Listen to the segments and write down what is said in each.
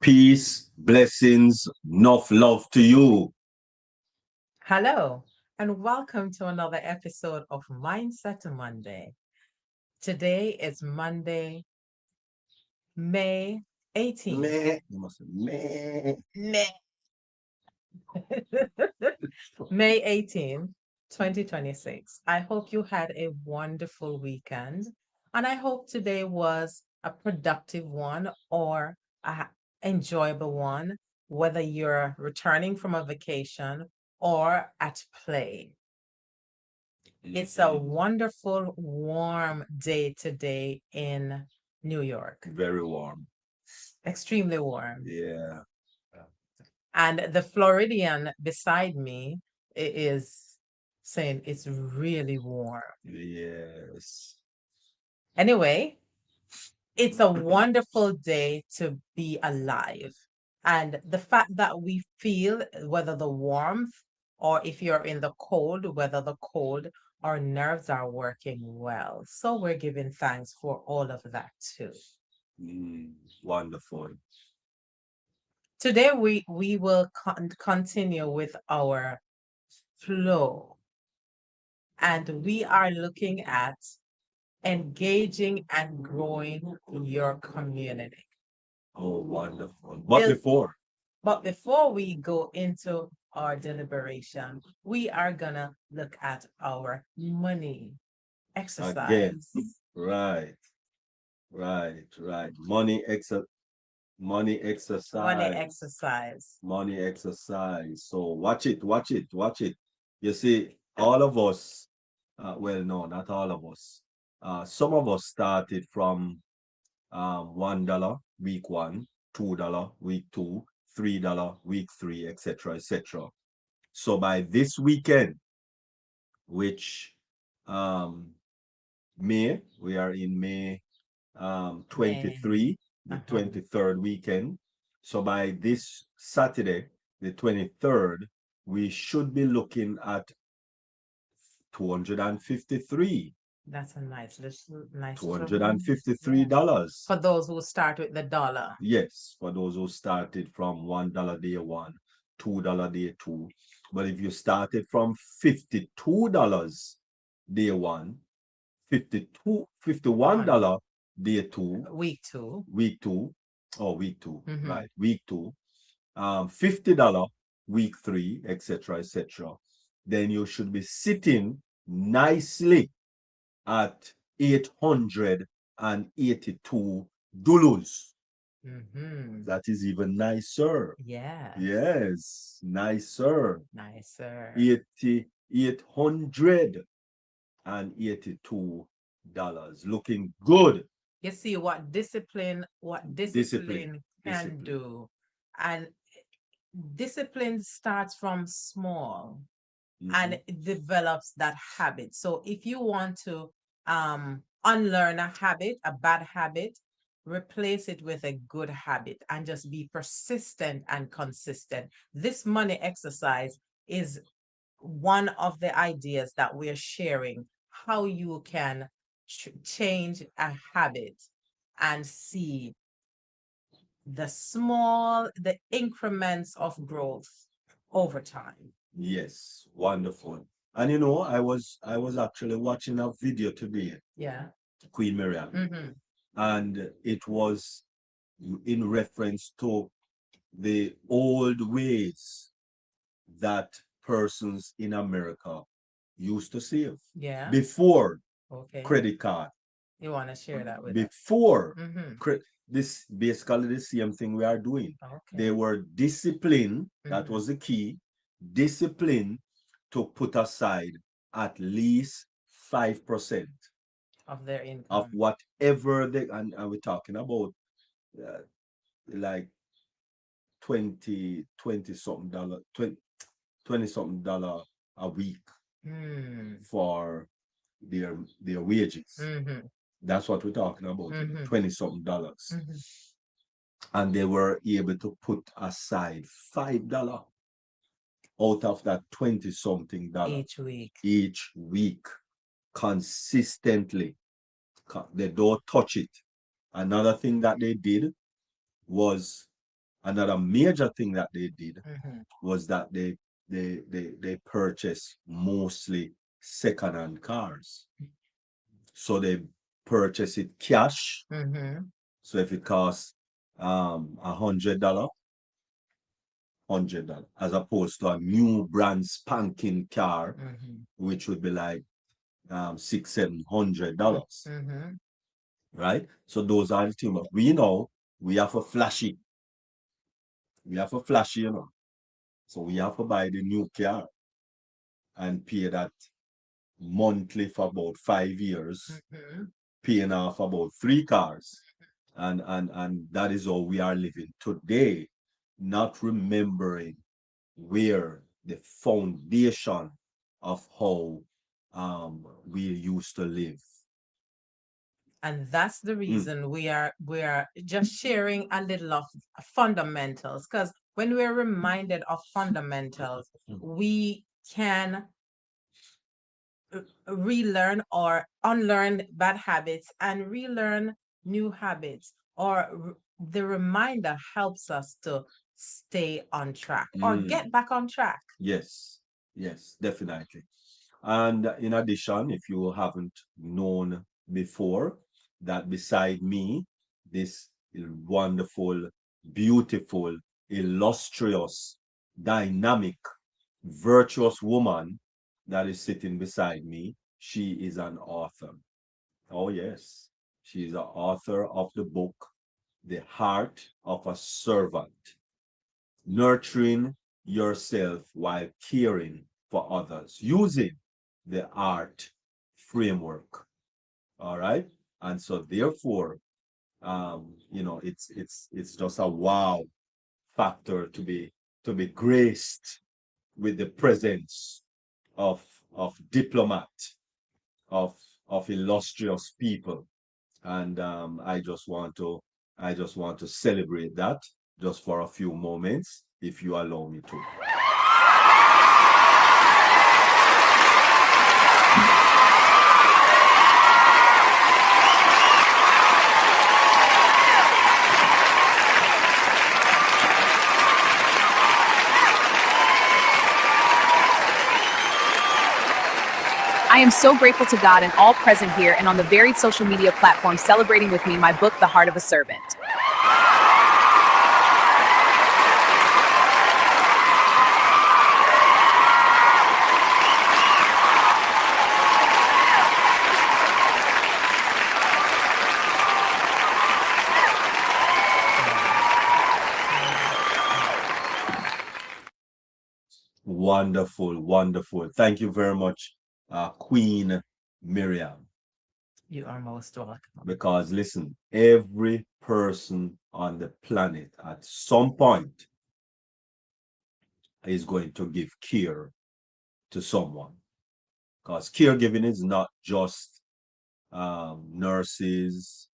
Peace, blessings, enough love to you. Hello, and welcome to another episode of Mindset Monday. Today is Monday, May 18th. Meh. You must say meh. Meh. May 18th, 2026. I hope you had a wonderful weekend, and I hope today was a productive one or a enjoyable one, whether you're returning from a vacation or at play. It's a wonderful, warm day today in New York. Very warm. Extremely warm. Yeah. And the Floridian beside me is saying it's really warm. Yes. Anyway, it's a wonderful day to be alive. And the fact that we feel whether the warmth or if you're in the cold, whether the cold, our nerves are working well. So we're giving thanks for all of that too. Wonderful. Today we will continue with our flow, and we are looking at engaging and growing your community. Oh, wonderful. But before we go into our deliberation, we are gonna look at our money Again, exercise. right, right. Money Money exercise. exercise. Money exercise. So watch it. You see, all of us, well, no, not all of us. Some of us started from $1 week one, $2 week two, $3 week three, etc., etc. So by this weekend, which um we are in May May. 23, the Uh-huh. 23rd weekend. So by this Saturday, the 23rd, we should be looking at 253. That's a nice yeah. $253. For those who start with the dollar. Yes, for those who started from $1 day one, $2 day two. But if you started from $52 day one, 52, $51 day two, Week two. week two, week two, Mhm. right, week two, $50 week three, etc., etc., then you should be sitting nicely at 882 dollars. Mhm. That is even nicer. Yes. Yes, nicer. Nicer. 882 dollars. Looking good. You see what Discipline. discipline can Discipline. do. And discipline starts from small and Mhm. it develops that habit. So if you want to unlearn a habit, a bad habit, replace it with a good habit and just be persistent and consistent. This money exercise is one of the ideas that we're sharing, how you can change a habit and see the increments of growth over time. Yes, wonderful. And you know, I was actually watching a video today, Yeah. Queen Miriam, Mm-hmm. and it was in reference to the old ways that persons in America used to save Yeah. before Okay. credit card, You want to share that with us? before Mm-hmm. this basically the same thing we are doing. They Okay. were disciplined, that Mm-hmm. was the key, discipline to put aside at least 5% Of their of income. whatever they, and we're talking about uh, like 20 something dollar, 20 something dollar a week Mm. for their wages. Mm-hmm. That's what we're talking about, Mm-hmm. 20 something dollars. Mm-hmm. And they were able to put aside $5 out of that 20 something dollar Each week. each week consistently. They don't touch it. Another thing that they did was, Another major thing that they did Mm-hmm. was that they purchased mostly second-hand cars. So they purchase it cash. Mm-hmm. So if it costs $100, $100, as opposed to a new brand spanking car, Mm-hmm. which would be like $600, $700, Mm-hmm. right? So those are the things. But we know we have a flashy, So we have to buy the new car and pay that monthly for about 5 years, Mm-hmm. paying off about three cars. And that is how we are living today, not remembering where the foundation of how we used to live. And that's the Mm. reason we are just sharing a little of fundamentals, because when we're reminded of fundamentals, Mm. we can relearn or unlearn bad habits and relearn new habits, or the reminder helps us to stay on track or Mm. get back on track. Yes, yes, definitely. And in addition, if you haven't known before, that beside me, this wonderful, beautiful, illustrious, dynamic, virtuous woman that is sitting beside me, she is an author. Oh, yes. She is the author of the book, The Heart of a Servant: Nurturing Yourself While Caring for Others, using the art framework. All right. And so therefore, it's just a wow factor to be graced with the presence of diplomat, of illustrious people. And I just want to celebrate that just for a few moments, if you allow me to. I am so grateful to God and all present here and on the varied social media platforms celebrating with me my book, The Heart of a Servant. Wonderful, wonderful. Thank you very much, Queen Miriam. You are most welcome. Because listen, every person on the planet at some point is going to give care to someone. Because caregiving is not just nurses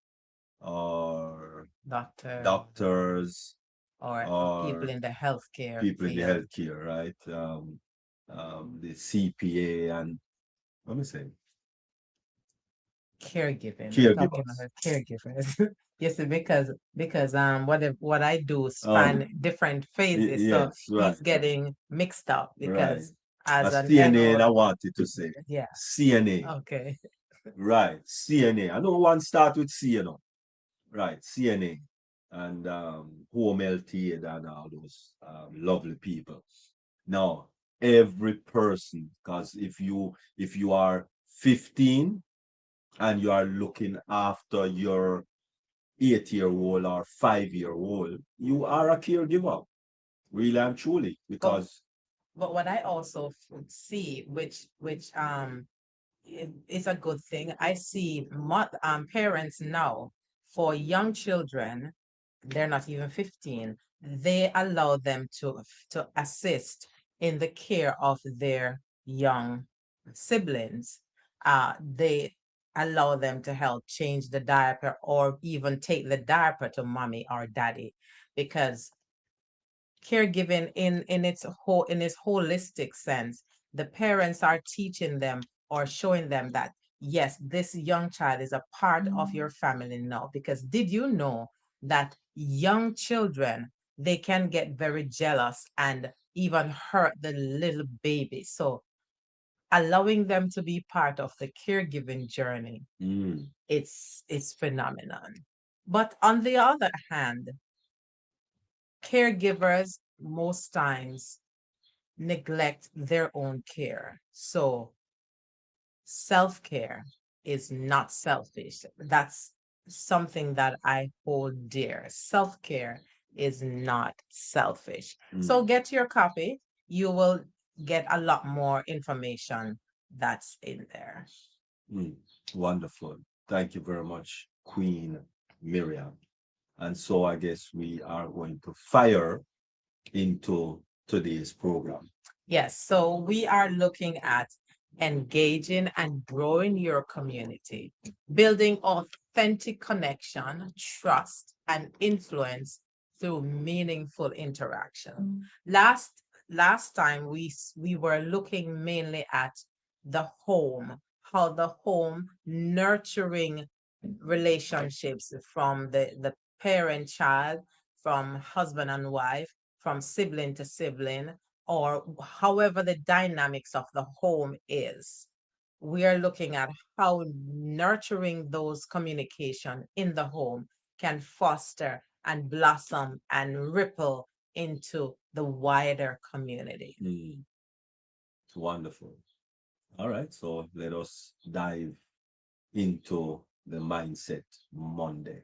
or Doctor doctors or people or in the healthcare people in the field. healthcare, right? The CPA and let me say Caregiving. We're talking caregivers. about caregivers. Yes, because what I do Um, span different phases, so yes, right, he's right, getting mixed up right. because as A an CNA, I NO, wanted to say yeah, CNA, okay. right? CNA. I know one start with C, right? CNA and home health aid and all those lovely people. Now, every person, because if you are 15 and you are looking after your 8-year-old or 5-year-old, you are a caregiver, really and truly, But because but what I also see, which is a good thing. I see parents now for young children, they're not even 15, they allow them to assist in the care of their young siblings. They allow them to help change the diaper or even take the diaper to mommy or daddy, because caregiving in its holistic sense, the parents are teaching them or showing them that yes, this young child is a part of your family now. Because did you know that young children they can get very jealous and even hurt the little baby. So allowing them to be part of the caregiving journey, Mm. it's phenomenal. But on the other hand, caregivers most times neglect their own care. So self care is not selfish. That's something that I hold dear. Self care is not selfish. So Mm. get your copy. You will get a lot more information that's in there. Mm. Wonderful. Thank you very much, Queen Miriam. And so I guess we are going to fire into today's program. Yes, so we are looking at engaging and growing your community, building authentic connection, trust, and influence through meaningful interaction. Last time we were looking mainly at the home, how the home nurturing relationships from the parent child, from husband and wife, from sibling to sibling, or however the dynamics of the home is. We are looking at how nurturing those communication in the home can foster and blossom and ripple into the wider community. Mm. Wonderful. All right, so let us dive into the Mindset Monday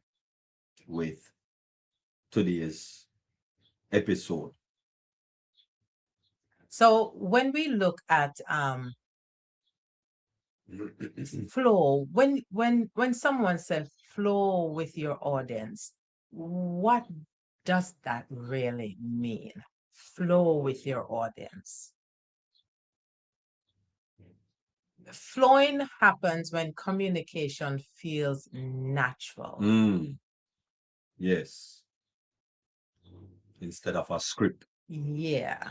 with today's episode. So when we look at flow, when someone says flow with your audience, what does that really mean? Flow with your audience. Flowing happens when communication feels natural. Mm. Yes, instead of a script Yeah.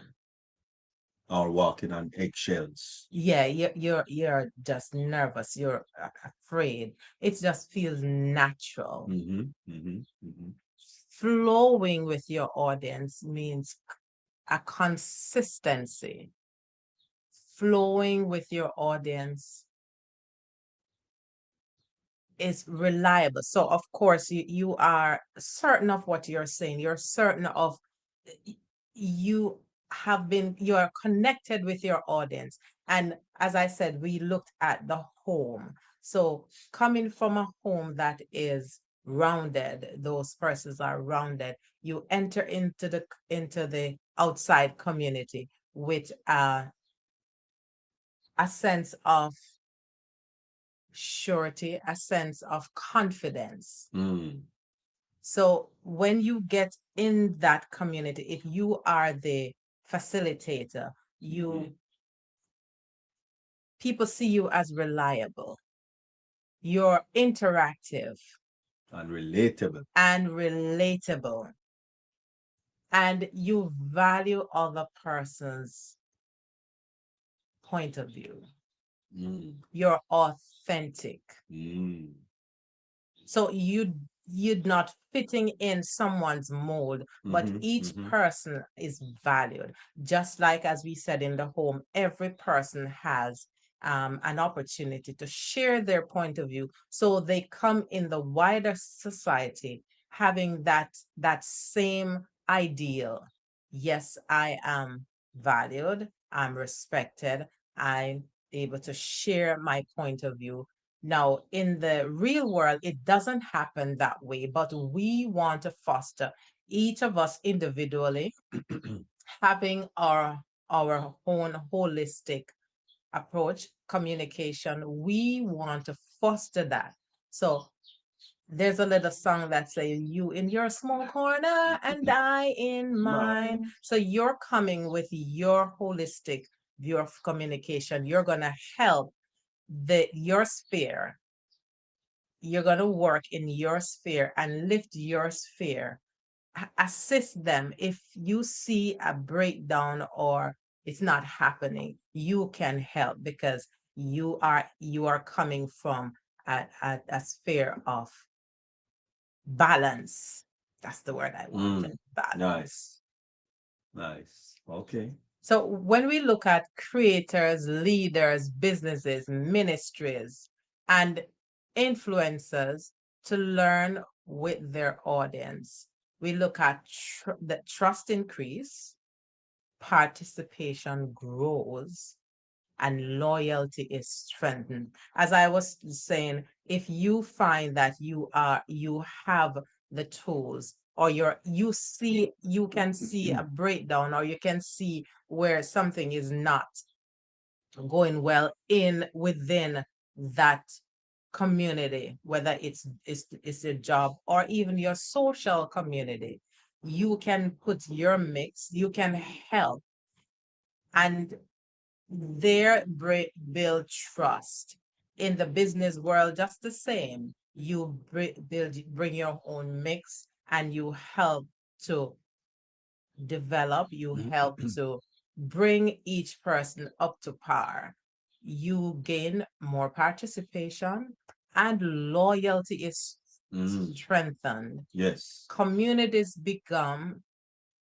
or walking on eggshells. Yeah, you're just nervous, you're afraid. It just feels natural. Mm-hmm, mm-hmm, mm-hmm. Flowing with your audience means a consistency. Flowing with your audience is reliable. So of course you are certain of what you're saying. You're certain of you you are connected with your audience. And as I said, we looked at the home. So coming from a home that is rounded, those persons are rounded, you enter into the outside community with a sense of surety, a sense of confidence. Mm. So when you get in that community, if you are the facilitator, you people see you as reliable. You're interactive And relatable. and relatable, and you value other person's point of view. Mm. You're authentic. Mm. So you're not fitting in someone's mold, but Mm-hmm, each mm-hmm. person is valued. Just like as we said in the home, every person has an opportunity to share their point of view. So they come in the wider society having that same ideal. Yes, I am valued, I'm respected, I'm able to share my point of view. Now, in the real world, it doesn't happen that way, but we want to foster each of us individually having our own holistic approach, communication. We want to foster that. So there's a little song that says, "You in your small corner and I in mine." So you're coming with your holistic view of communication. You're gonna help your sphere, you're going to work in your sphere and lift your sphere. Assist them. If you see a breakdown or it's not happening, you can help because you are coming from a sphere of balance. That's the word I Mm. wanted. Balance. Nice. Nice. Okay. So when we look at creators, leaders, businesses, ministries, and influencers to learn with their audience, we look at the trust increase, participation grows, and loyalty is strengthened. As I was saying, if you find that you have the tools, or you can see a breakdown, or you can see where something is not going well in within that community, whether it's a job or even your social community, you can put your mix, you can help, and there build trust. In the business world, just the same. You bring your own mix, and you help to develop, you help to bring each person up to par. You gain more participation, and loyalty is Mm. strengthened. Yes. Communities become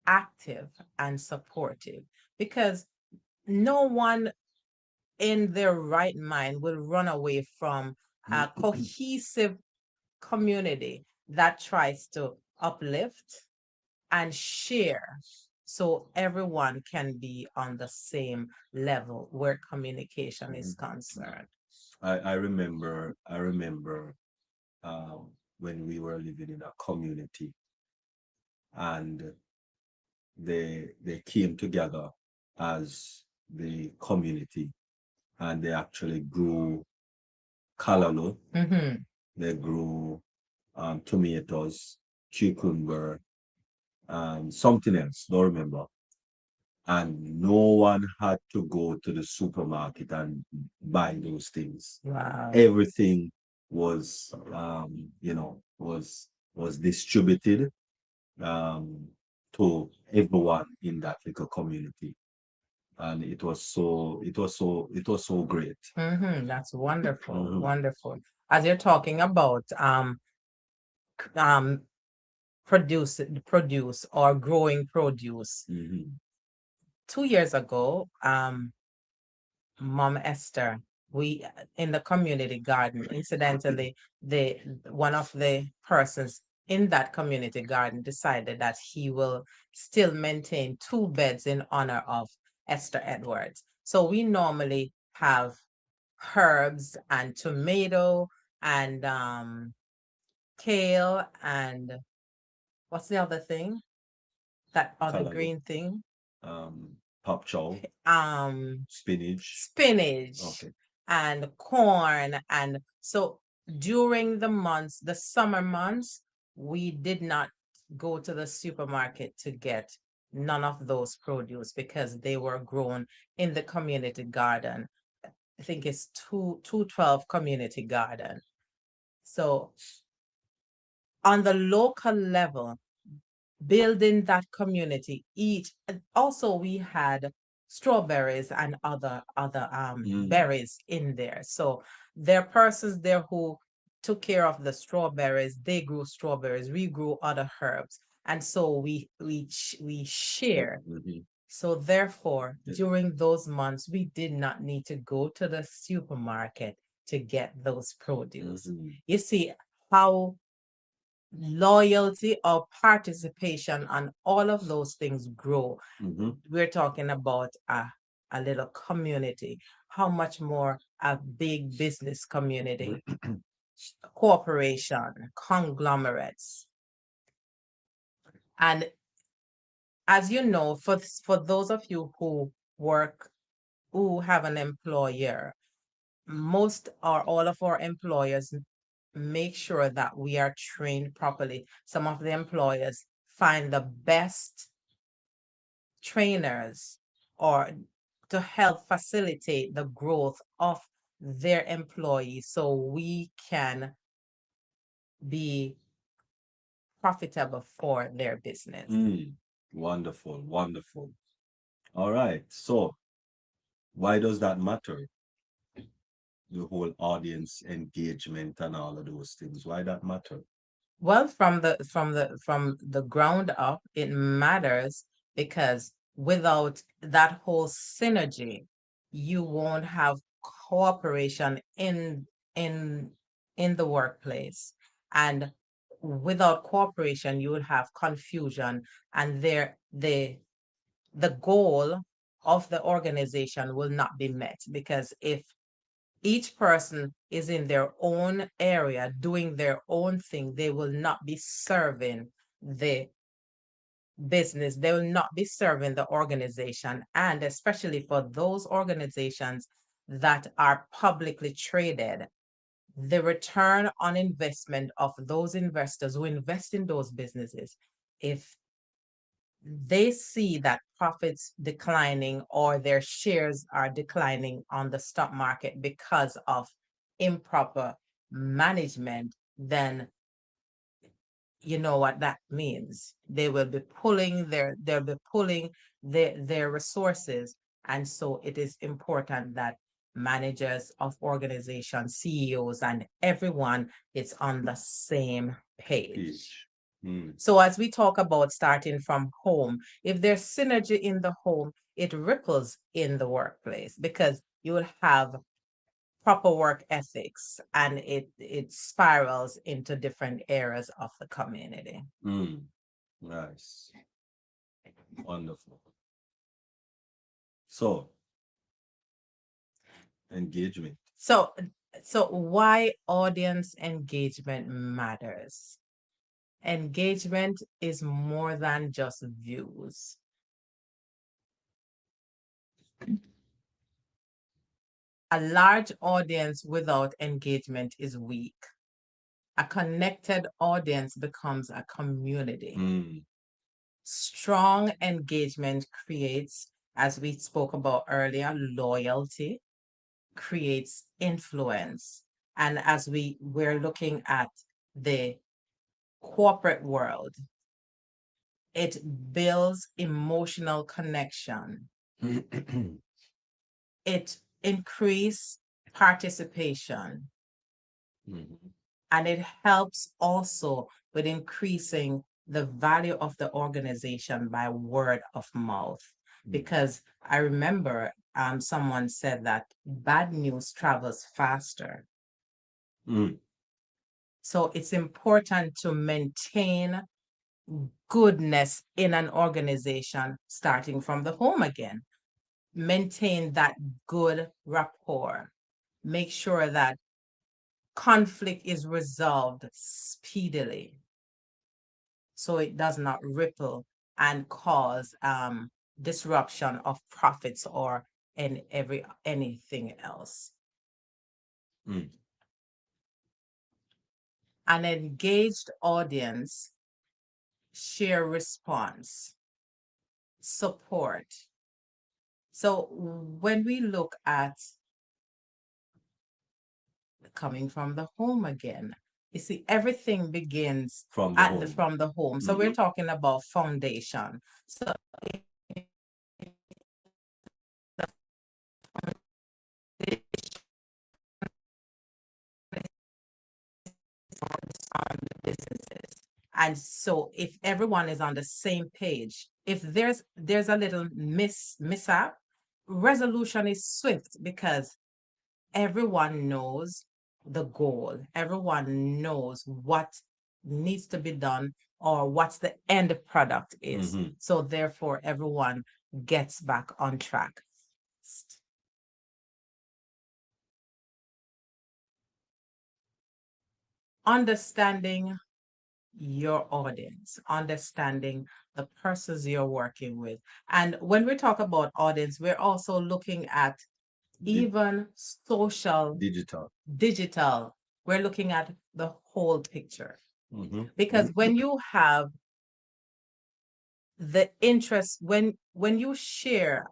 active and supportive, because no one in their right mind will run away from a cohesive community that tries to uplift and share, so everyone can be on the same level where communication is concerned. I remember when we were living in a community, and they came together as the community, and they actually grew callaloo, Mm-hmm. they grew tomatoes, cucumber, and something else, don't remember. And no one had to go to the supermarket and buy those things. Wow. Everything was, was distributed um, to everyone in that little community, and it was so great. Mm-hmm. That's wonderful. Mhm. Wonderful. As you're talking about um produce or growing produce. Mhm. 2 years ago, Mom Esther, we in the community garden, incidentally, the one of the persons in that community garden decided that he will still maintain two beds in honor of Esther Edwards. So we normally have herbs and tomato and kale and what's the other thing? That other Callaloo, green thing? pop chow, spinach. Spinach Okay. and corn. And so during the summer months, we did not go to the supermarket to get none of those produce, because they were grown in the community garden. I think it's 212 community garden. So on the local level, building that community, each and also we had strawberries and other berries in there. So there are persons there who took care of the strawberries, they grew strawberries, we grew other herbs, and so we share. Mhm. So therefore, Yes. during those months, we did not need to go to the supermarket to get those produce. Mhm. You see how loyalty or participation and all of those things grow. Mhm. We're talking about a little community. How much more a big business community, corporation, conglomerates. And as you know, for those of you who work, who have an employer, most or all of our employers make sure that we are trained properly. Some of the employers find the best trainers or to help facilitate the growth of their employees, so we can be profitable for their business. Mm. Wonderful, wonderful. All right. So why does that matter? The whole audience engagement and all of those things. Why that matter? Well, from the ground up, it matters because without that whole synergy, you won't have cooperation in in the workplace. And without cooperation, you will have confusion, and the goal of the organization will not be met, because if each person is in their own area doing their own thing, they will not be serving the business, they will not be serving the organization. And especially for those organizations that are publicly traded, the return on investment of those investors who invest in those businesses, if they see that profits declining or their shares are declining on the stock market because of improper management, then you know what that means. They will be pulling their resources. And so it is important that managers of organizations, CEOs, and everyone is on the same page. Page. Mm. So as we talk about starting from home, if there's synergy in the home, it ripples in the workplace, because you will have proper work ethics, and it spirals into different areas of the community. Mm. Nice. Wonderful. So, engagement. So why audience engagement matters? Engagement is more than just views. A large audience without engagement is weak. A connected audience becomes a community. Mm. Strong engagement creates, as we spoke about earlier, loyalty, creates influence. And as we're looking at the corporate world, it builds emotional connection. It increases participation. Mhm. And it helps also with increasing the value of the organization by word of mouth. Because I remember someone said that bad news travels faster. Mm. So it's important to maintain goodness in an organization, starting from the home again. Maintain that good rapport. Make sure that conflict is resolved speedily, so it does not ripple and cause disruption of profits or anything else. Mm. An engaged audience share response, support. So when we look at coming from the home again, you see, everything begins From the home. from the home. So we're Mhm. talking about foundation. So on the businesses. And so if everyone is on the same page, if there's a little mishap, resolution is swift, because everyone knows the goal. Everyone knows what needs to be done, or what's the end product is. Mhm. So therefore everyone gets back on track. Understanding your audience, understanding the persons you're working with. And when we talk about audience, we're also looking at even social, digital. We're looking at the whole picture. Mhm. Because when you have the interest, when you share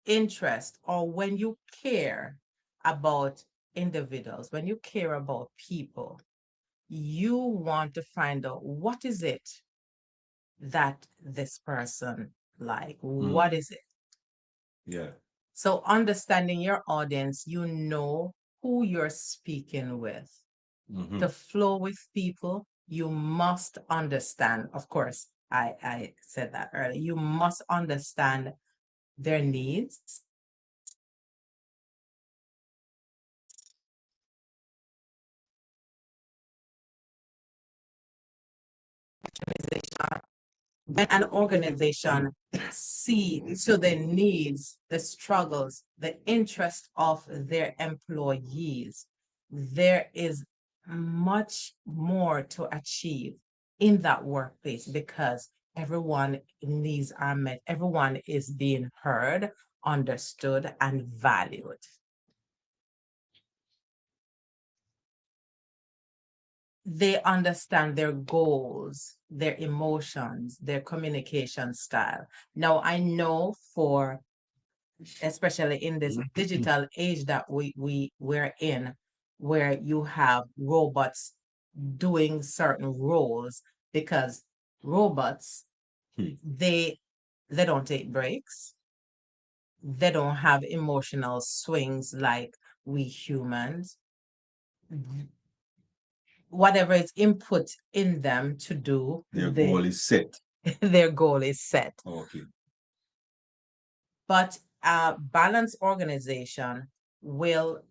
interest, or when you care about individuals, when you care about people, you want to find out what is it that this person like. What is it? Yeah. So understanding your audience, you know who you're speaking with. Mhm. To flow with people, you must understand, of course, I said that earlier, you must understand their needs. When an organization see to the needs, the struggles, the interest of their employees, there is much more to achieve in that workplace because everyone needs are met, everyone is being heard, understood, and valued. They understand their goals, their emotions, their communication style. Now, I know for, especially in this digital age that we're in, where you have robots doing certain roles, because robots, Hmm. they don't take breaks. They don't have emotional swings like we humans. Whatever is input in them to do, Their goal is set. their goal is set. Okay. But a balanced organization will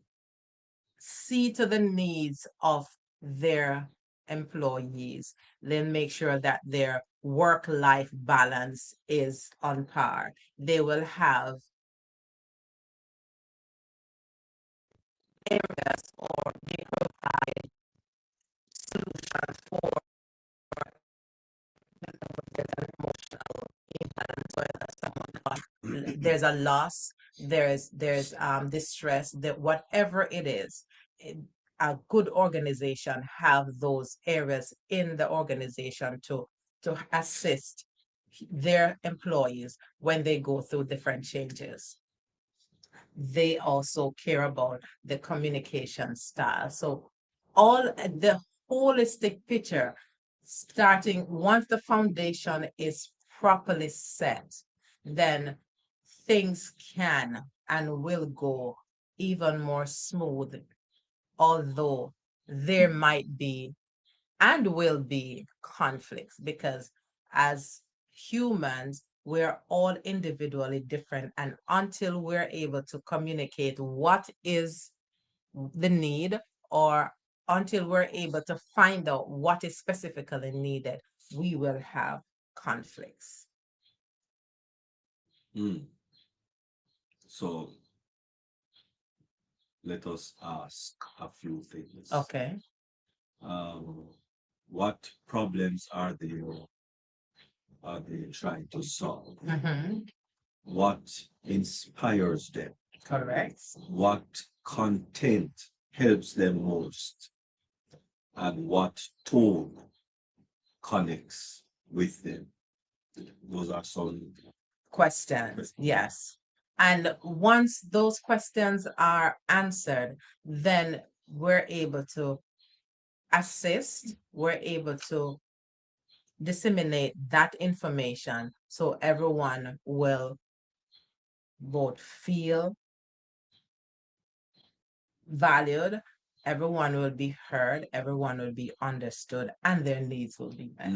see to the needs of their employees, then make sure that their work-life balance is on par. They will have areas or they provide solutions for emotional imbalance, whether there's a loss, there's distress, that whatever it is, a good organization have those areas in the organization to assist their employees when they go through different changes. They also care about the communication style. So all the holistic picture, starting once the foundation is properly set, then things can and will go even more smooth, although there might be and will be conflicts because as humans, we're all individually different. And until we're able to communicate what is the need, or until we're able to find out what is specifically needed, we will have conflicts. Mm. So let us ask a few things. Okay. Um, what problems are they trying to solve? Mm-hmm. What inspires them? Correct. What content helps them most? And what tone connects with them? Those are some Questions, yes. And once those questions are answered, then we're able to assist, we're able to disseminate that information so everyone will both feel valued, everyone will be heard, everyone will be understood, and their needs will be met.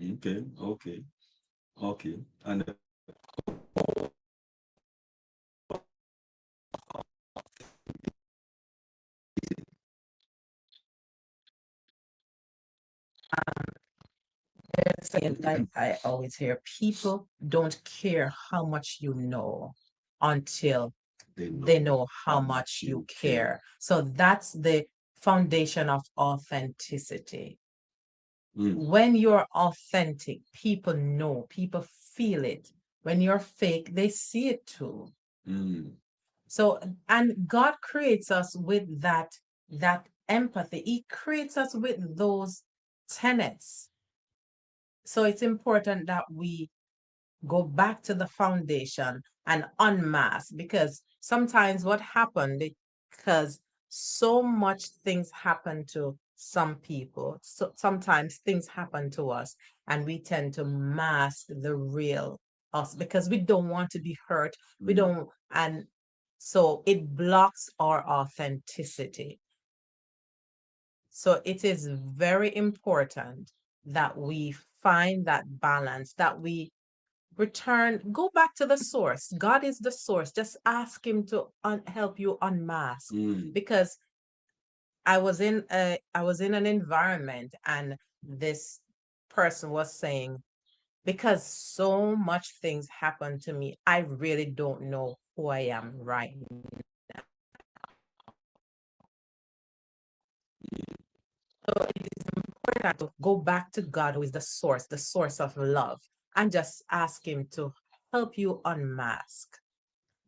Okay, okay, okay. And Saying, like I always hear, people don't care how much you know until they know how much you care. So that's the foundation of authenticity. When you're authentic, people know, people feel it. When you're fake, they see it too. So, and God creates us with that empathy. He creates us with those tenets. So it's important that we go back to the foundation and unmask, because sometimes what happened, because so much things happen to some people, so sometimes things happen to us and we tend to mask the real us because we don't want to be hurt, we don't, and so it blocks our authenticity. So it is very important that we find that balance, that we go back to the source. God is the source. Just ask him to help you unmask. Because I was in an environment, and this person was saying, because so much things happen to me, I really don't know who I am right now. So it is important to go back to God, who is the source of love, and just ask him to help you unmask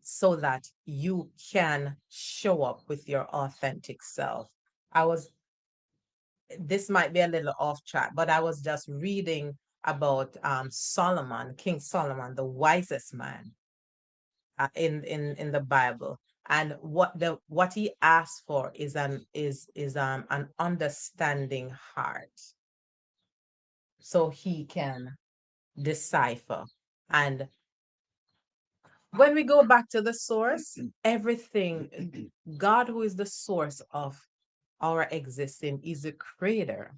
so that you can show up with your authentic self. I was This might be a little off track, but I was just reading about Solomon, King Solomon, the wisest man in the Bible. And what he asked for is an understanding heart, so he can decipher. And when we go back to the source, everything, God, who is the source of our existing, is the creator.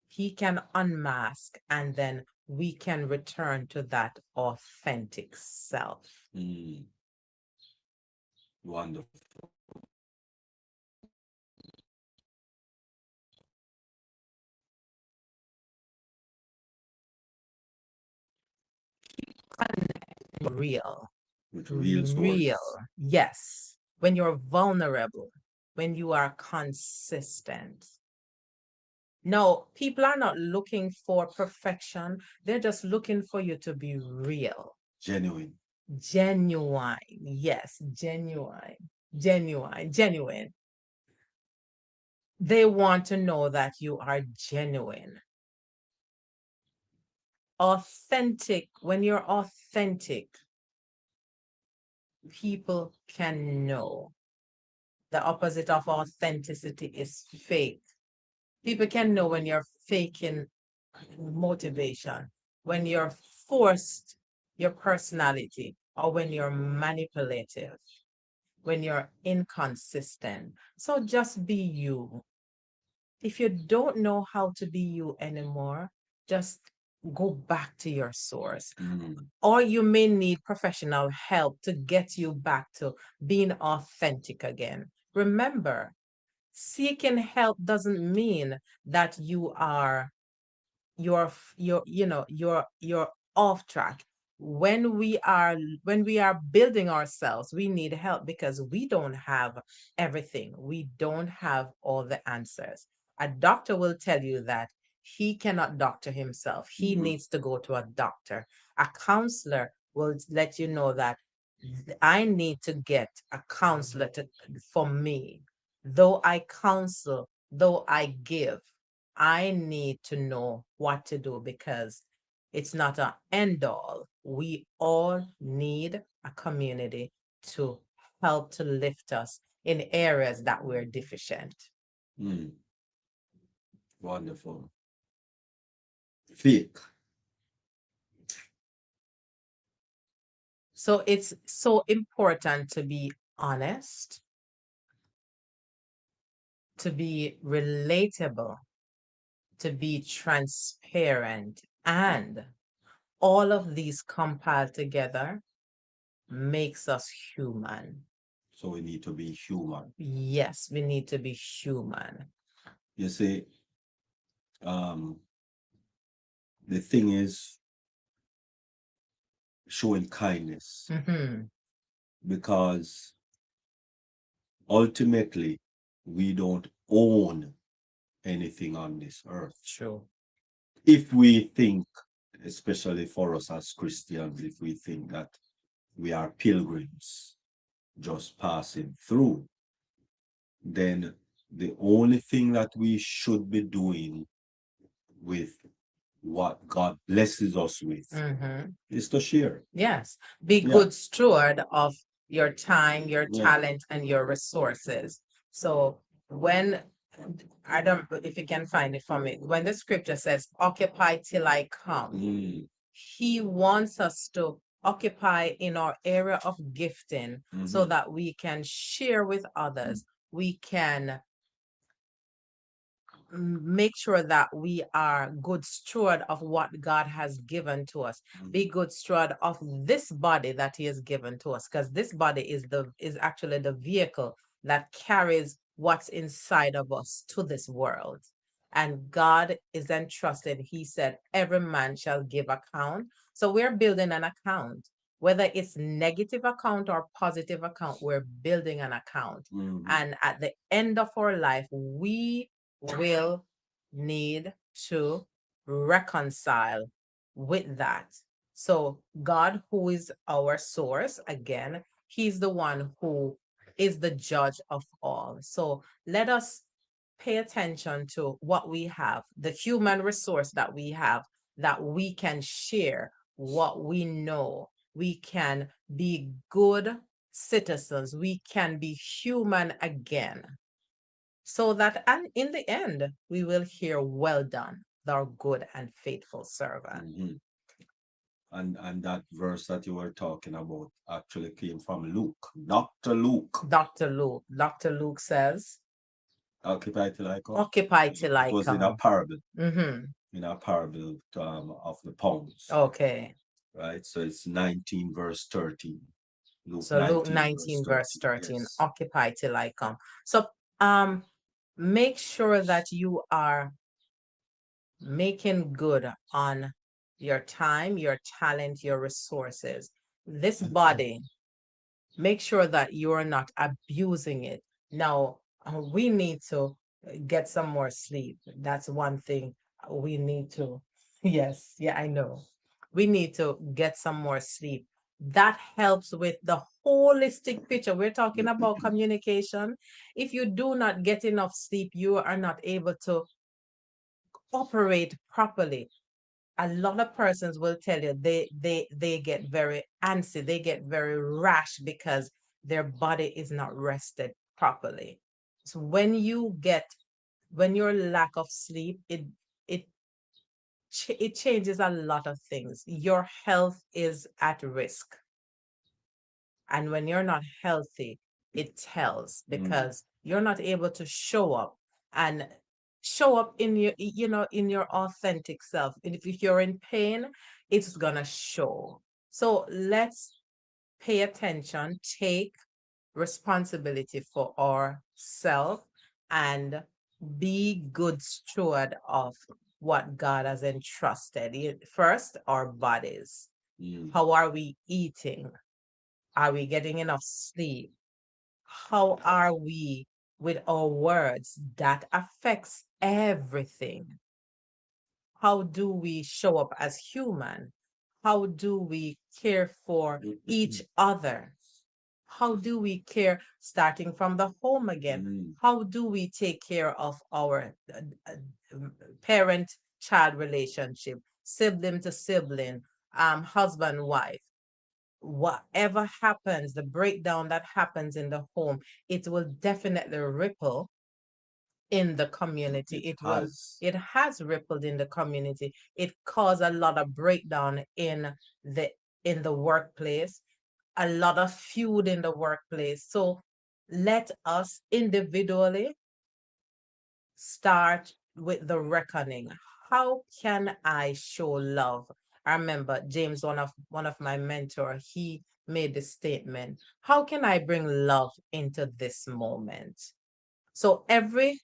He can unmask, and then we can return to that authentic self. Wonderful. Real. With real Real. source. Yes. When you're vulnerable, when you are consistent. No, people are not looking for perfection. They're just looking for you to be real. Genuine. Genuine. Yes, genuine. Genuine. They want to know that you are genuine. Authentic. When you're authentic, people can know. The opposite of authenticity is fake. People can know when you're faking motivation, when you're forced your personality, or when you're manipulative, when you're inconsistent. So just be you. If you don't know how to be you anymore, just go back to your source. Or you may need professional help to get you back to being authentic again. Remember, seeking help doesn't mean that you're off track. When we are building ourselves, we need help because we don't have everything. We don't have all the answers. A doctor will tell you that he cannot doctor himself. He needs to go to a doctor. A counselor will let you know that I need to get a counselor for me. Though I counsel, though I give, I need to know what to do, because it's not an end all. We all need a community to help to lift us in areas that we're deficient. Wonderful. Fake. So it's so important to be honest, to be relatable, to be transparent, and all of these compiled together makes us human. So we need to be human. Yes, we need to be human. You see, the thing is showing kindness, because ultimately we don't own anything on this earth. True. If we think, especially for us as Christians, if we think that we are pilgrims just passing through, then the only thing that we should be doing with what God blesses us with is to share. Yes. Be Yeah. good steward of your time, your Yeah. talent, and your resources. So when I don't if you can find it for me, when the scripture says, occupy till I come, he wants us to occupy in our area of gifting so that we can share with others. We can make sure that we are good steward of what God has given to us. Be good steward of this body that He has given to us, because this body is actually the vehicle that carries what's inside of us to this world. And God is entrusted. He said, every man shall give account. So we're building an account. Whether it's negative account or positive account, we're building an account. And at the end of our life, we will need to reconcile with that. So, God, who is our source, again, He's the one who is the judge of all. So, let us pay attention to what we have, the human resource that we have, that we can share what we know. We can be good citizens. We can be human again, so that and in the end we will hear, well done, thou good and faithful servant. And that verse that you were talking about actually came from Luke, Dr. Luke. Dr. Luke says, Occupy till I come. occupy till I It was in a come. parable, Mm-hmm. in a parable of the pounds, Okay. right? So it's 19 verse 13. Luke So Luke 19 19 verse 13, Yes. occupy till I come. So um make sure that you are making good on your time, your talent, your resources. This body, make sure that you are not abusing it. Now, we need to get some more sleep. That's one thing we need to. Yes, yeah, I know. We need to get some more sleep. That helps with the holistic picture. We're talking about communication. If you do not get enough sleep, you are not able to operate properly. A lot of persons will tell you they get very antsy, they get very rash because their body is not rested properly. So when your lack of sleep, it it changes a lot of things. Your health is at risk. And when you're not healthy, it tells, because you're not able to show up and show up in your, in your authentic self. And if you're in pain, it's gonna show. So let's pay attention, take responsibility for ourselves, and be good steward of what God has entrusted. First, our bodies. How are we eating? Are we getting enough sleep? How are we with our words? That affects everything. How do we show up as human? How do we care for each other? How do we care, starting from the home again? How do we take care of our parent-child relationship, sibling to sibling, husband, wife? Whatever happens, the breakdown that happens in the home, it will definitely ripple in the community. It has rippled in the community. It caused a lot of breakdown the in the workplace, a lot of feud in the workplace. So let us individually start with the reckoning. How can I show love? I remember James, one of my mentor, he made the statement, how can I bring love into this moment? So every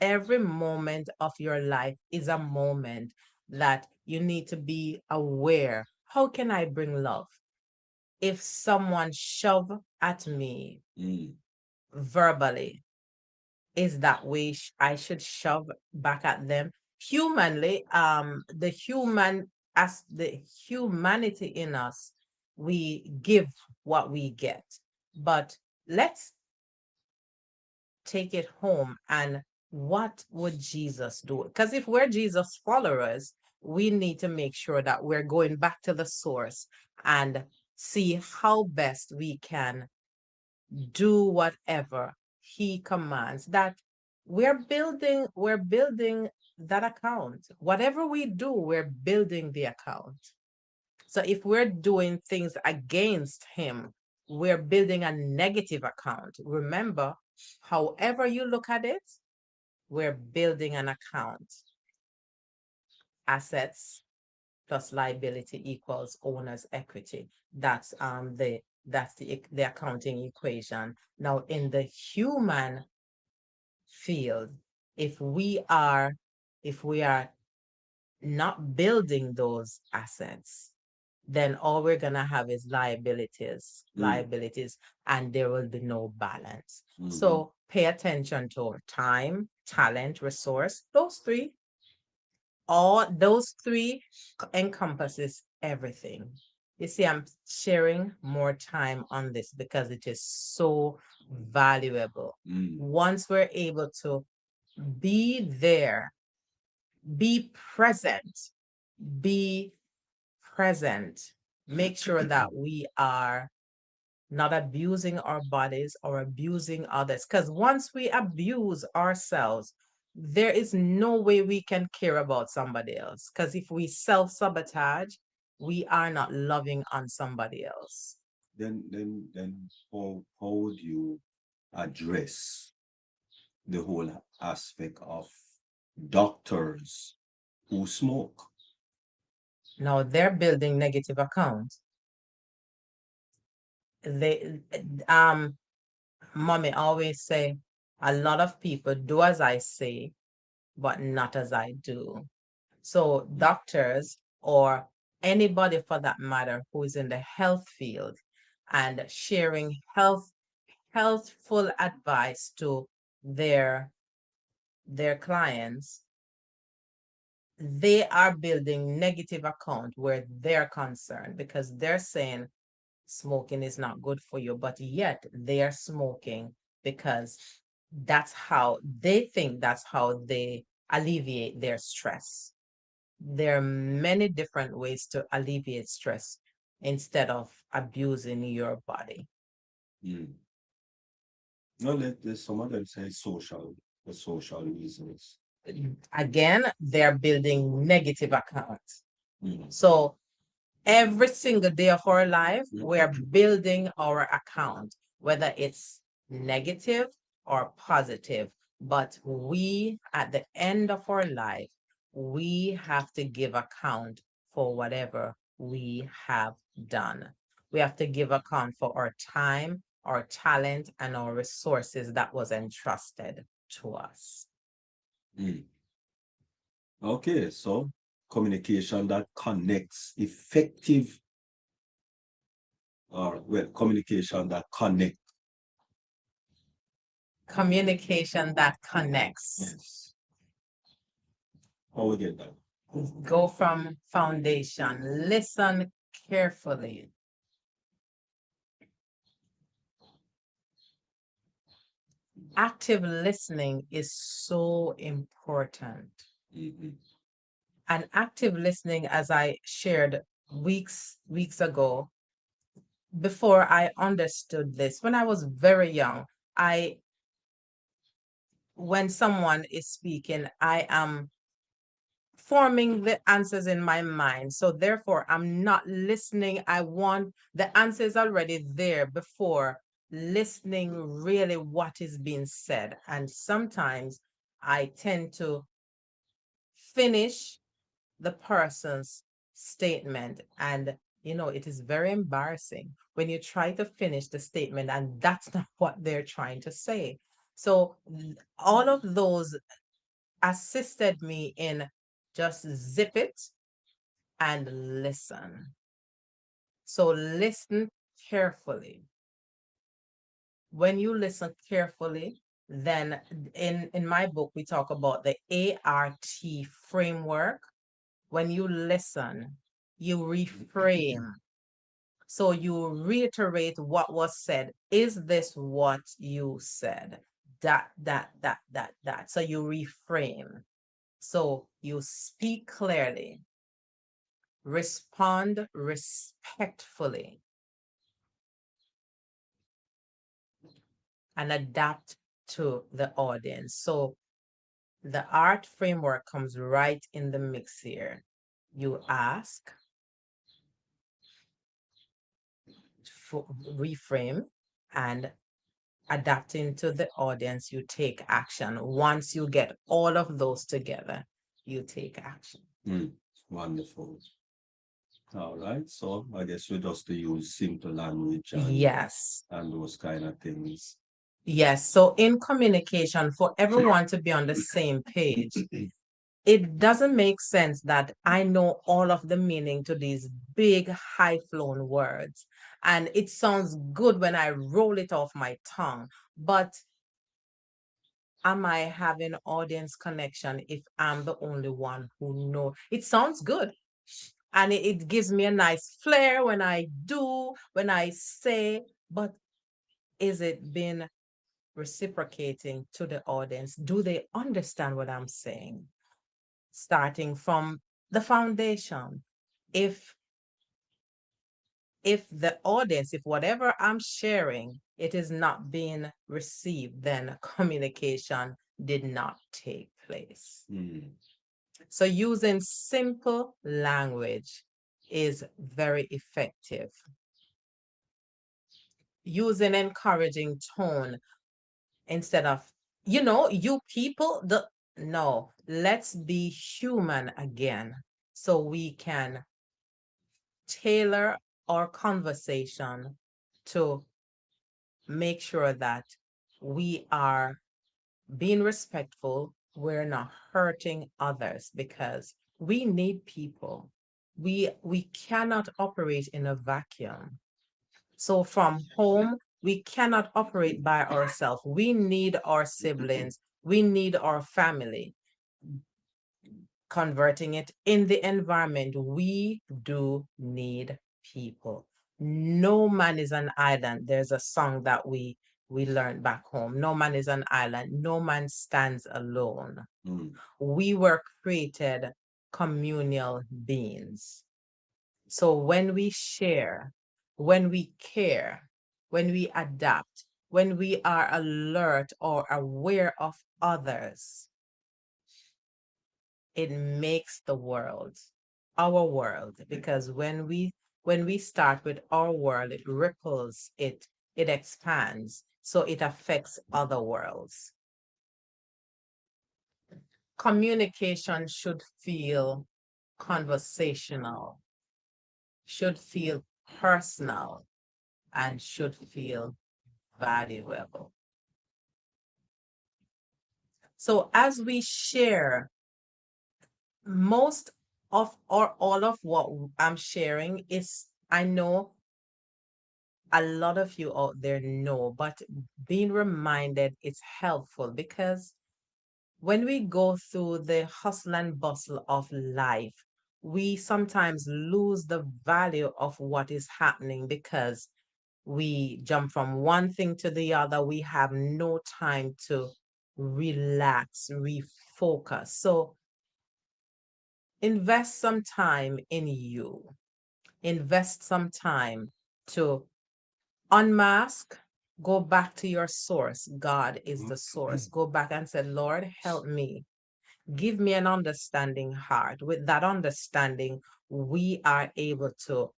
moment of your life is a moment that you need to be aware. How can I bring love? If someone shove at me verbally, is that way I should shove back at them? Humanly, as the humanity in us, we give what we get. But let's take it home, and what would Jesus do? Because if we're Jesus followers, we need to make sure that we're going back to the source and see how best we can do whatever he commands. That we're building that account. Whatever we do, we're building the account. So if we're doing things against him, we're building a negative account. Remember, however you look at it, we're building an account. Assets plus liability equals owner's equity. That's the accounting equation. Now, in the human field, if we are if we are not building those assets, then all we're gonna have is liabilities, and there will be no balance. So pay attention to time, talent, resource. Those three encompasses everything. You see, I'm sharing more time on this because it is so valuable. Once we're able to be there, be present, be present, make sure that we are not abusing our bodies or abusing others. Because once we abuse ourselves, there is no way we can care about somebody else. Because if we self sabotage, we are not loving on somebody else. Then how would you address the whole aspect of doctors who smoke? Now they're building negative accounts. They, mommy always say, a lot of people do as I say, but not as I do. So doctors or anybody for that matter who is in the health field and sharing healthful advice to their their clients, they are building negative account where they're concerned because they're saying smoking is not good for you, but yet they are smoking because that's how they alleviate their stress. There are many different ways to alleviate stress instead of abusing your body. Mm. No, there's some of them say the social reasons. Again, they're building negative accounts. Mm. So every single day of our life, we're building our account, whether it's negative or positive. But we, at the end of our life, we have to give account for whatever we have done. We have to give account for our time, our talent, and our resources that was entrusted to us. Mm. Okay, so communication that connects, effective, or well, communication that connects. Communication that connects. Yes. How we get that? Go from foundation. Listen carefully. Active listening is so important. Mhm. And active listening, as I shared weeks ago, before I understood this, when I was very young, I when someone is speaking, I am forming the answers in my mind. So therefore, I'm not listening. I want the answers already there before listening really what is being said. And sometimes I tend to finish the person's statement. And, it is very embarrassing when you try to finish the statement and that's not what they're trying to say. So all of those assisted me in just zip it and listen. So listen carefully. When you listen carefully, then in my book, we talk about the ART framework. When you listen, you reframe. So you reiterate what was said. Is this what you said? That. So you reframe. So you speak clearly, respond respectfully, and adapt to the audience. So the art framework comes right in the mix here. You ask, reframe, and adapting to the audience, you take action. Once you get all of those together, you take action. Wonderful. All right. So I guess we just to use simple language Yes. and those kind of things. Yes. So in communication, for everyone to be on the same page, it doesn't make sense that I know all of the meaning to these big, high flown words. And it sounds good when I roll it off my tongue. But am I having audience connection if I'm the only one who know? It sounds good. And it gives me a nice flair when I do, when I say, but is it been reciprocating to the audience? Do they understand what I'm saying? Starting from the foundation. If the audience, if whatever I'm sharing, it is not being received, then communication did not take place. So using simple language is very effective. Using encouraging tone instead of, you people, no, let's be human again so we can tailor our conversation to make sure that we are being respectful, we're not hurting others because we need people. We cannot operate in a vacuum. So from home, we cannot operate by ourselves. We need our siblings. We need our family. Converting it in the environment, we do need people. No man is an island. There's a song that we learned back home. No man is an island. No man stands alone. We were created communal beings. So when we share, when we care, when we adapt, when we are alert or aware of others, it makes the world, our world, because when we start with our world, it ripples, it expands, so it affects other worlds. Communication should feel conversational, should feel personal, and should feel valuable. So as we share, most of or all of what I'm sharing is, I know a lot of you out there know, but being reminded is helpful because when we go through the hustle and bustle of life, we sometimes lose the value of what is happening because we jump from one thing to the other. We have no time to relax, refocus. So invest some time in you. Invest some time to unmask, go back to your source. God is the source. Go back and say, Lord, help me. Give me an understanding heart. With that understanding, we are able to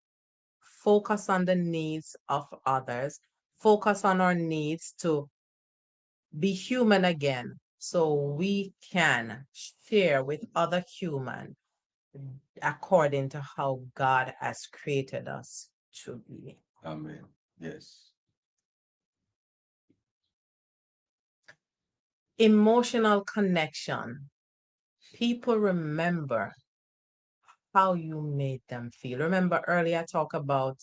focus on the needs of others, focus on our needs to be human again, so we can share with other humans according to how God has created us to be. Amen. Yes. Emotional connection. People remember how you made them feel. Remember earlier I talked about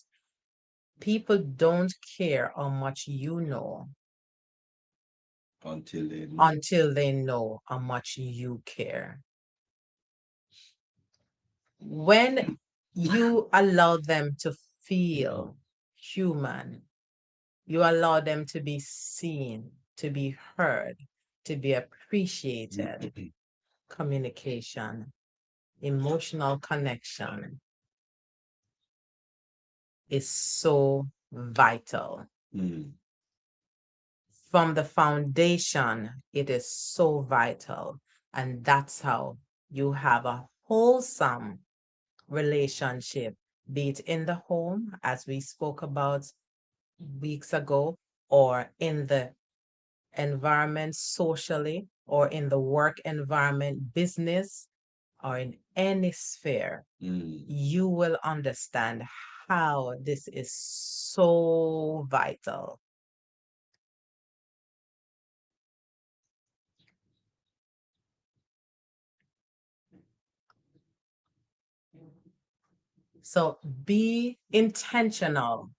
people don't care how much you know until they know how much you care. When you allow them to feel human, you allow them to be seen, to be heard, to be appreciated. Communication, emotional connection is so vital. From the foundation, it is so vital. And that's how you have a wholesome relationship, be it in the home, as we spoke about weeks ago, or in the environment socially or in the work environment, business, or in any sphere, you will understand how this is so vital. So be intentional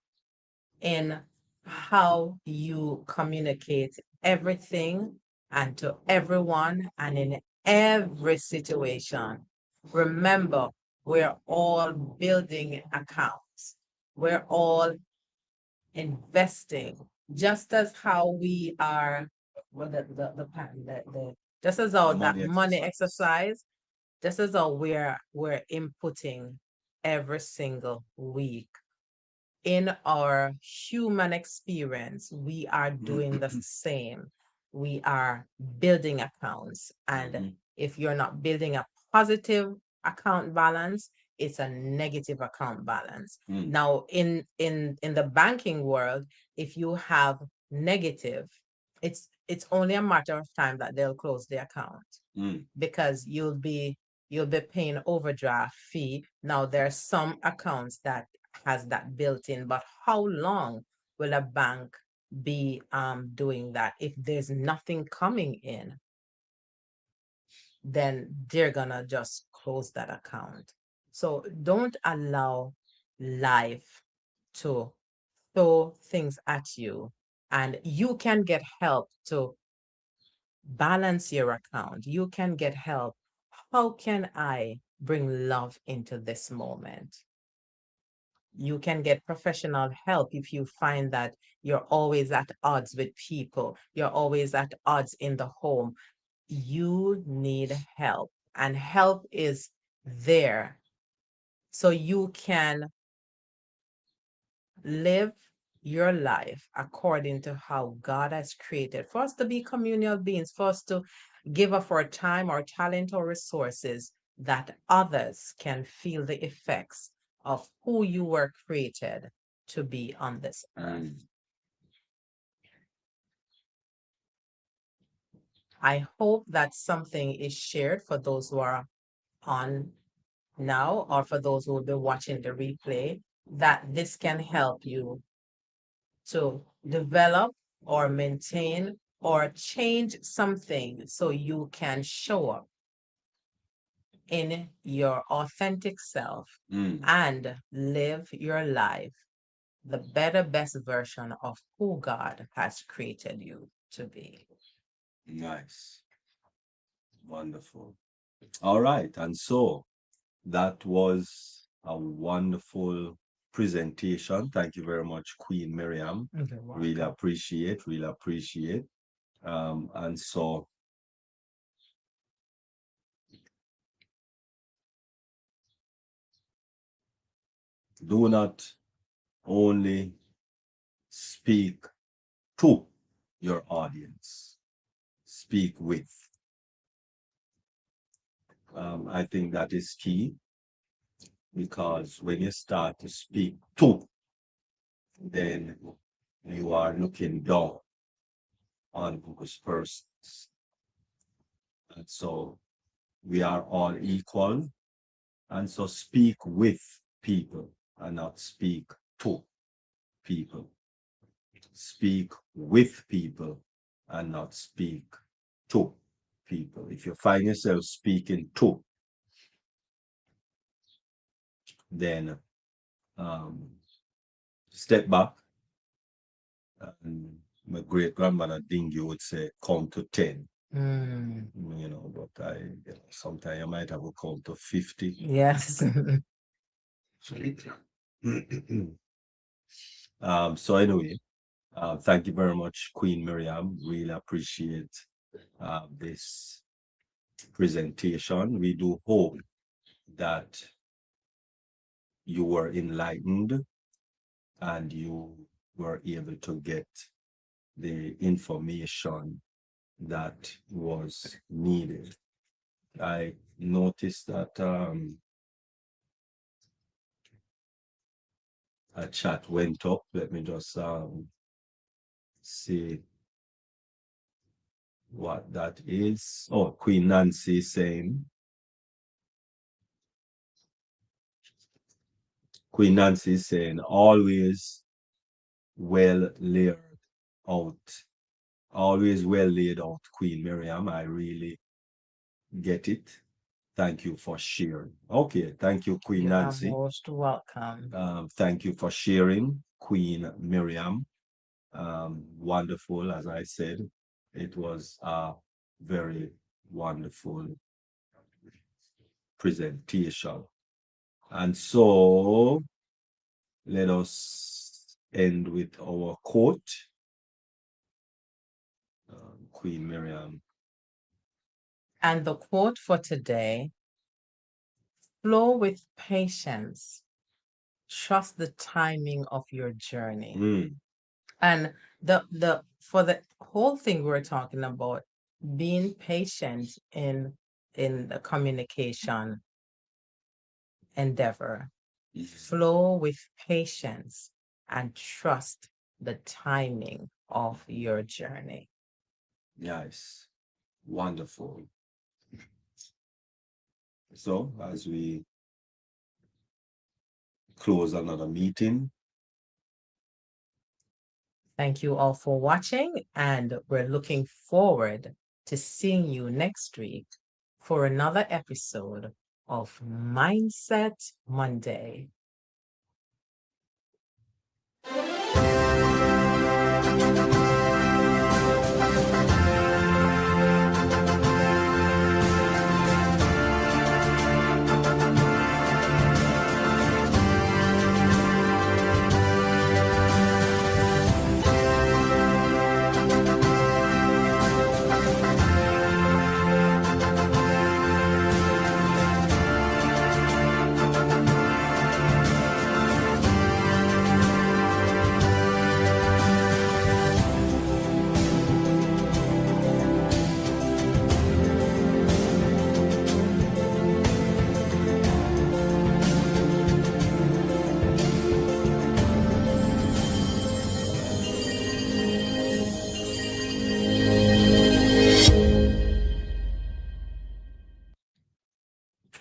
in how you communicate everything and to everyone and in every situation. Remember, we're all building accounts. We're all investing, just as how we are, well, just as how that money exercise, just as how we're inputting every single week in our human experience, we are doing the same. We are building accounts. And if you're not building a positive account balance, it's a negative account balance. Now, in the banking world, if you have negative, it's only a matter of time that they'll close the account because you'll be paying overdraft fee. Now there are some accounts that has that built in, but how long will a bank be doing that? If there's nothing coming in, then they're gonna just close that account. So don't allow life to throw things at you, and you can get help to balance your account. You can get help. How can I bring love into this moment? You can get professional help if you find that you're always at odds with people, you're always at odds in the home. You need help, and help is there so you can live your life according to how God has created for us to be communal beings, for us to give up our time, our talent, or resources that others can feel the effects of who you were created to be on this earth. I hope that something is shared for those who are on now or for those who will be watching the replay, that this can help you to develop or maintain or change something so you can show up in your authentic self and live your life the better, best version of who God has created you to be. Nice. Wonderful. All right. And so that was a wonderful presentation. Thank you very much, Queen Miriam. Really appreciate, really appreciate. And so do not only speak to your audience, speak with. I think that is key, because when you start to speak to, then you are looking down on those persons. And so we are all equal. And so speak with people and not speak to people. Speak with people and not speak to people. If you find yourself speaking to, then step back. And my great grandmother Dingy would say, count to 10. But sometimes I might have a count to 50. Yes. So anyway, thank you very much, Queen Miriam. Really appreciate this presentation. We do hope that you were enlightened and you were able to get the information that was needed. I noticed that a chat went up. Let me just see what that is. Oh, Queen Nancy saying, Queen Nancy is saying, always well laid out. Always well laid out, Queen Miriam. I really get it. Thank you for sharing. Okay, thank you, Queen You are Nancy. most welcome. Thank you for sharing, Queen Miriam. Wonderful, as I said. It was a very wonderful presentation. And so let us end with our quote. Queen Miriam. And the quote for today: flow with patience, trust the timing of your journey. Mm, And the for the whole thing we're talking about, being patient in the communication endeavor, flow with patience and trust the timing of your journey. yes, wonderful. So as we close another meeting, Thank you all for watching, and we're looking forward to seeing you next week for another episode of Mindset Monday.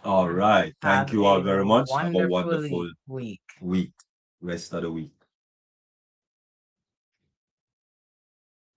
all right. Thank Have you all a very much. Have a wonderful wonderful week. week, rest of the week.